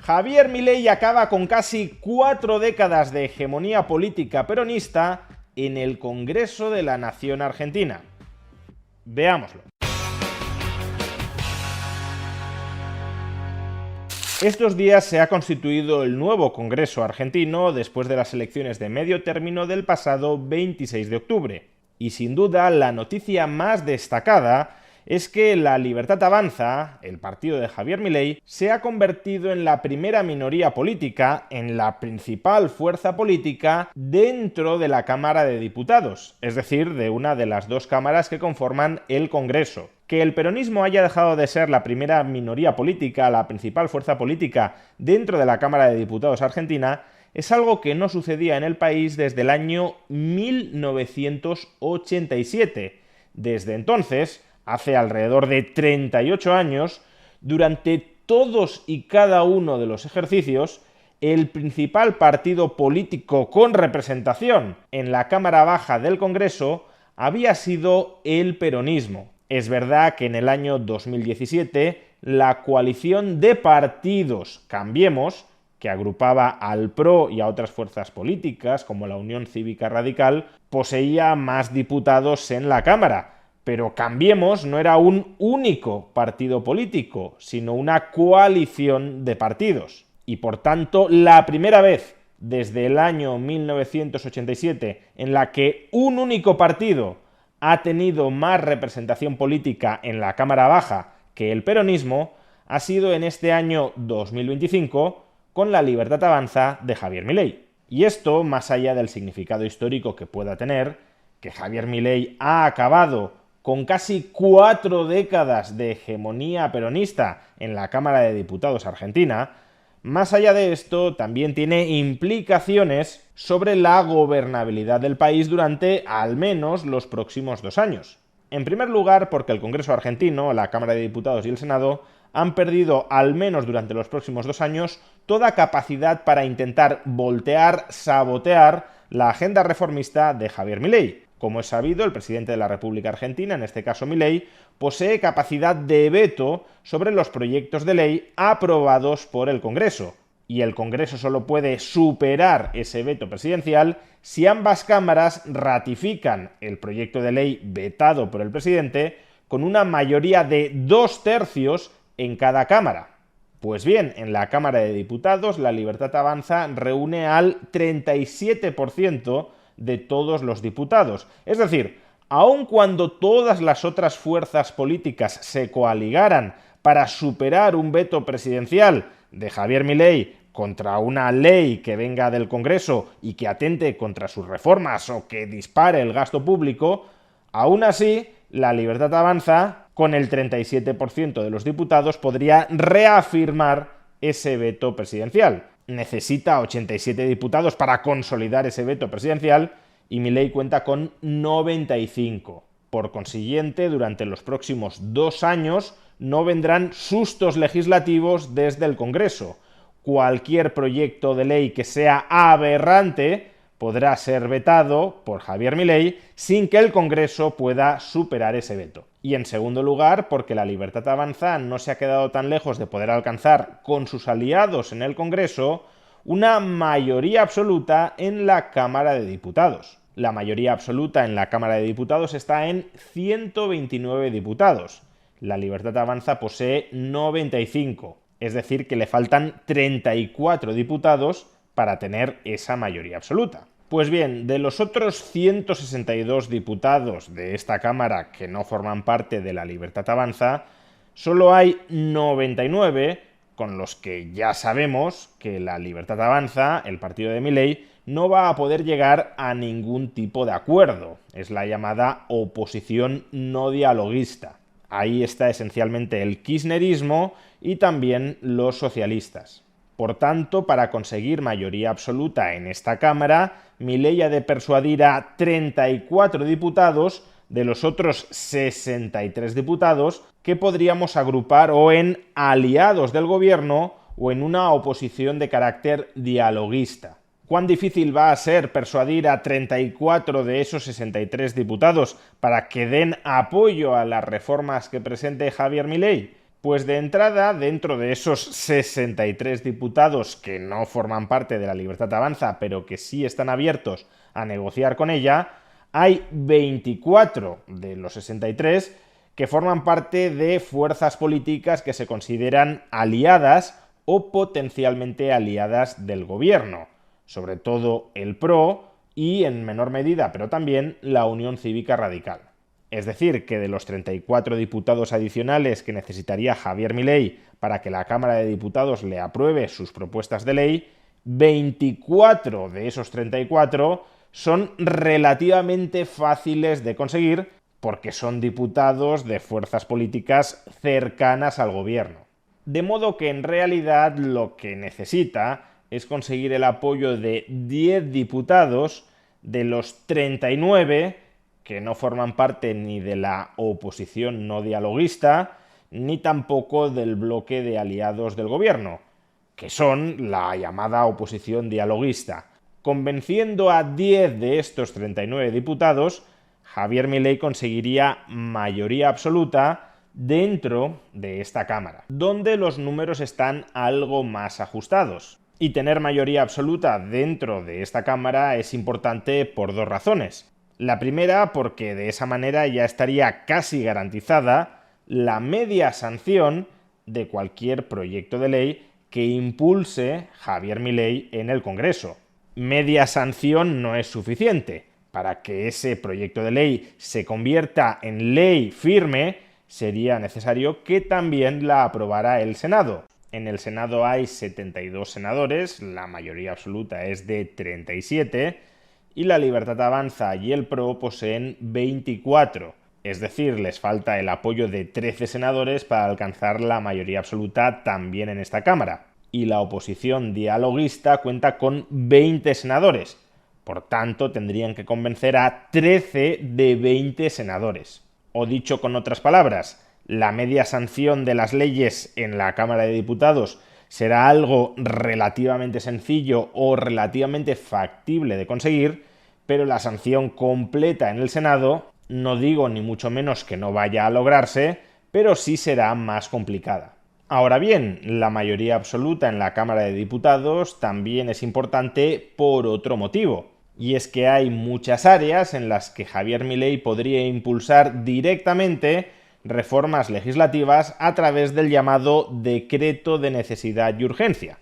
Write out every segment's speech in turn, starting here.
Javier Milei acaba con casi 4 décadas de hegemonía política peronista en el Congreso de la Nación Argentina. Veámoslo. Estos días se ha constituido el nuevo Congreso argentino después de las elecciones de medio término del pasado 26 de octubre. Y sin duda la noticia más destacada es que La Libertad Avanza, el partido de Javier Milei, se ha convertido en la primera minoría política, en la principal fuerza política dentro de la Cámara de Diputados, es decir, de una de las dos cámaras que conforman el Congreso. Que el peronismo haya dejado de ser la primera minoría política, la principal fuerza política dentro de la Cámara de Diputados argentina, es algo que no sucedía en el país desde el año 1987. Desde entonces, hace alrededor de 38 años, durante todos y cada uno de los ejercicios, el principal partido político con representación en la Cámara Baja del Congreso había sido el peronismo. Es verdad que en el año 2017 la coalición de partidos Cambiemos, que agrupaba al PRO y a otras fuerzas políticas como la Unión Cívica Radical, poseía más diputados en la Cámara. Pero Cambiemos no era un único partido político, sino una coalición de partidos. Y por tanto, la primera vez desde el año 1987 en la que un único partido ha tenido más representación política en la Cámara Baja que el peronismo ha sido en este año 2025 con La Libertad Avanza de Javier Milei. Y esto, más allá del significado histórico que pueda tener, que Javier Milei ha acabado con casi 4 décadas de hegemonía peronista en la Cámara de Diputados argentina, más allá de esto también tiene implicaciones sobre la gobernabilidad del país durante al menos los próximos 2 años. En primer lugar, porque el Congreso argentino, la Cámara de Diputados y el Senado han perdido, al menos durante los próximos 2 años, toda capacidad para intentar voltear, sabotear la agenda reformista de Javier Milei. Como es sabido, el presidente de la República Argentina, en este caso Milei, posee capacidad de veto sobre los proyectos de ley aprobados por el Congreso. Y el Congreso solo puede superar ese veto presidencial si ambas cámaras ratifican el proyecto de ley vetado por el presidente con una mayoría de 2/3 en cada cámara. Pues bien, en la Cámara de Diputados, La Libertad Avanza reúne al 37% de todos los diputados. Es decir, aun cuando todas las otras fuerzas políticas se coaligaran para superar un veto presidencial de Javier Milei contra una ley que venga del Congreso y que atente contra sus reformas o que dispare el gasto público, aún así, La Libertad Avanza, con el 37% de los diputados, podría reafirmar ese veto presidencial. Necesita 87 diputados para consolidar ese veto presidencial y Milei cuenta con 95. Por consiguiente, durante los próximos 2 años no vendrán sustos legislativos desde el Congreso. Cualquier proyecto de ley que sea aberrante podrá ser vetado por Javier Milei sin que el Congreso pueda superar ese veto. Y en segundo lugar, porque La Libertad Avanza no se ha quedado tan lejos de poder alcanzar con sus aliados en el Congreso una mayoría absoluta en la Cámara de Diputados. La mayoría absoluta en la Cámara de Diputados está en 129 diputados. La Libertad Avanza posee 95, es decir, que le faltan 34 diputados para tener esa mayoría absoluta. Pues bien, de los otros 162 diputados de esta Cámara que no forman parte de La Libertad Avanza, solo hay 99 con los que ya sabemos que La Libertad Avanza, el partido de Milei, no va a poder llegar a ningún tipo de acuerdo. Es la llamada oposición no dialoguista. Ahí está esencialmente el kirchnerismo y también los socialistas. Por tanto, para conseguir mayoría absoluta en esta Cámara, Milei ha de persuadir a 34 diputados de los otros 63 diputados que podríamos agrupar o en aliados del gobierno o en una oposición de carácter dialoguista. ¿Cuán difícil va a ser persuadir a 34 de esos 63 diputados para que den apoyo a las reformas que presente Javier Milei? Pues de entrada, dentro de esos 63 diputados que no forman parte de la Libertad Avanza, pero que sí están abiertos a negociar con ella, hay 24 de los 63 que forman parte de fuerzas políticas que se consideran aliadas o potencialmente aliadas del gobierno, sobre todo el PRO y, en menor medida, pero también la Unión Cívica Radical. Es decir, que de los 34 diputados adicionales que necesitaría Javier Milei para que la Cámara de Diputados le apruebe sus propuestas de ley, 24 de esos 34 son relativamente fáciles de conseguir porque son diputados de fuerzas políticas cercanas al gobierno. De modo que en realidad lo que necesita es conseguir el apoyo de 10 diputados de los 39 que no forman parte ni de la oposición no dialoguista, ni tampoco del bloque de aliados del gobierno, que son la llamada oposición dialoguista. Convenciendo a 10 de estos 39 diputados, Javier Milei conseguiría mayoría absoluta dentro de esta Cámara, donde los números están algo más ajustados. Y tener mayoría absoluta dentro de esta Cámara es importante por dos razones. La primera, porque de esa manera ya estaría casi garantizada la media sanción de cualquier proyecto de ley que impulse Javier Milei en el Congreso. Media sanción no es suficiente. Para que ese proyecto de ley se convierta en ley firme, sería necesario que también la aprobara el Senado. En el Senado hay 72 senadores, la mayoría absoluta es de 37, y la Libertad Avanza y el PRO poseen 24. Es decir, les falta el apoyo de 13 senadores para alcanzar la mayoría absoluta también en esta Cámara. Y la oposición dialoguista cuenta con 20 senadores. Por tanto, tendrían que convencer a 13 de 20 senadores. O dicho con otras palabras, la media sanción de las leyes en la Cámara de Diputados será algo relativamente sencillo o relativamente factible de conseguir, pero la sanción completa en el Senado, no digo ni mucho menos que no vaya a lograrse, pero sí será más complicada. Ahora bien, la mayoría absoluta en la Cámara de Diputados también es importante por otro motivo. Y es que hay muchas áreas en las que Javier Milei podría impulsar directamente reformas legislativas a través del llamado decreto de necesidad y urgencia.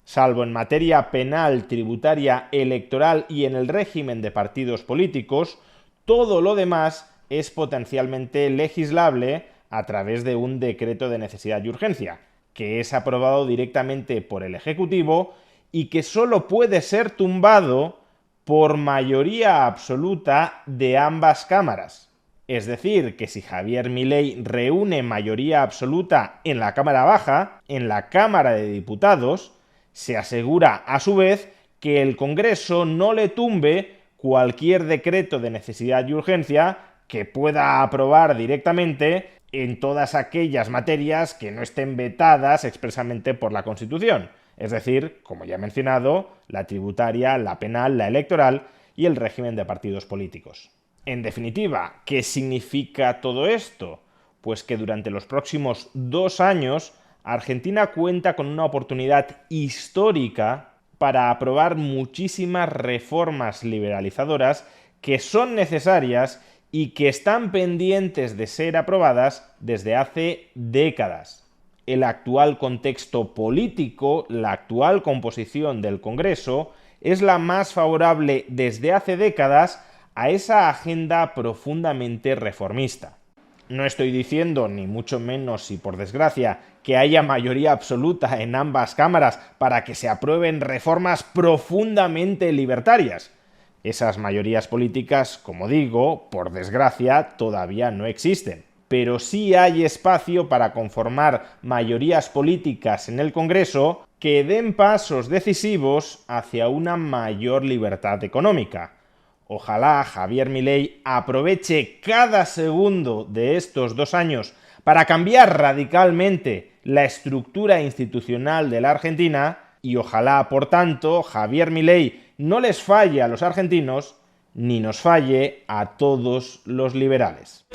Salvo en materia penal, tributaria, electoral y en el régimen de partidos políticos, todo lo demás es potencialmente legislable a través de un decreto de necesidad y urgencia, que es aprobado directamente por el Ejecutivo y que solo puede ser tumbado por mayoría absoluta de ambas cámaras. Es decir, que si Javier Milei reúne mayoría absoluta en la Cámara Baja, en la Cámara de Diputados, se asegura a su vez que el Congreso no le tumbe cualquier decreto de necesidad y urgencia que pueda aprobar directamente en todas aquellas materias que no estén vetadas expresamente por la Constitución. Es decir, como ya he mencionado, la tributaria, la penal, la electoral y el régimen de partidos políticos. En definitiva, ¿qué significa todo esto? Pues que durante los próximos 2 años Argentina cuenta con una oportunidad histórica para aprobar muchísimas reformas liberalizadoras que son necesarias y que están pendientes de ser aprobadas desde hace décadas. El actual contexto político, la actual composición del Congreso, es la más favorable desde hace décadas a esa agenda profundamente reformista. No estoy diciendo, ni mucho menos y por desgracia, que haya mayoría absoluta en ambas cámaras para que se aprueben reformas profundamente libertarias. Esas mayorías políticas, como digo, por desgracia, todavía no existen. Pero sí hay espacio para conformar mayorías políticas en el Congreso que den pasos decisivos hacia una mayor libertad económica. Ojalá Javier Milei aproveche cada segundo de estos 2 años para cambiar radicalmente la estructura institucional de la Argentina y ojalá, por tanto, Javier Milei no les falle a los argentinos ni nos falle a todos los liberales.